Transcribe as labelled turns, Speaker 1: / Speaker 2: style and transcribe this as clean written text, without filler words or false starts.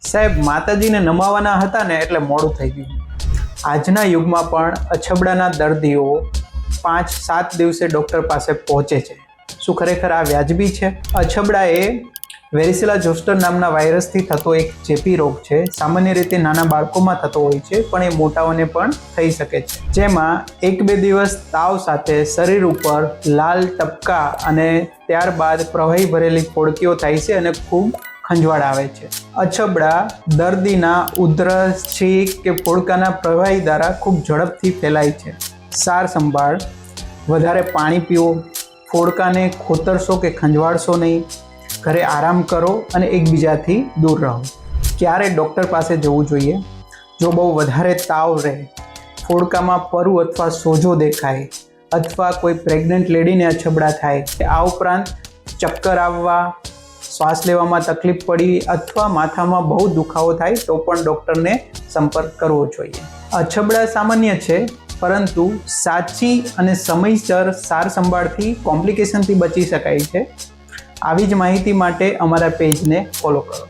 Speaker 1: સાહેબ, માતાજીને નમાવાના હતા ને એટલે મોડું થઈ ગયું। આજના યુગમાં પણ અછબડાના દર્દીઓ 5-7 દિવસે ડૉક્ટર પાસે પહોંચે છે। શું ખરેખર આ વ્યાજબી છે? અછબડા એ વેરિસેલા ઝોસ્ટર નામના વાયરસથી થતો એક ચેપી રોગ છે। સામાન્ય રીતે નાના બાળકોમાં થતો હોય છે, પણ એ મોટાઓને પણ થઈ શકે છે, જેમાં 1-2 દિવસ તાવ સાથે શરીર ઉપર લાલ ટપકા અને ત્યારબાદ પ્રવાહી ભરેલી ફોડકીઓ થાય છે અને ખૂબ ખંજવાળ આવે છે। અછબડા દર્દીના ઉધરસ, છીંક કે ફોડકાના પ્રવાહી દ્વારા ખૂબ ઝડપથી ફેલાય છે। સાર સંભાળ: વધારે પાણી પીવો, ફોડકાને ખોતરશો કે ખંજવાળશો નહીં, ઘરે આરામ કરો અને એકબીજાથી દૂર રહો। ક્યારે ડૉક્ટર પાસે જવું જોઈએ? જો બહુ વધારે તાવ રહે, ફોડકામાં પરુ અથવા સોજો દેખાય, અથવા કોઈ પ્રેગ્નન્ટ લેડીને અછબડા થાય, આ ઉપરાંત ચક્કર આવવા, શ્વાસ લેવામાં તકલીફ પડી અથવા માથામાં બહુ દુખાવો થાય તો પણ ડૉક્ટરને સંપર્ક કરવો જોઈએ। અછબડા સામાન્ય છે, પરંતુ સાચી અને સમયસર સાર સંભાળથી કોમ્પ્લિકેશનથી બચી શકાય છે। આવી જ માહિતી માટે અમારા પેજને ફોલો કરો।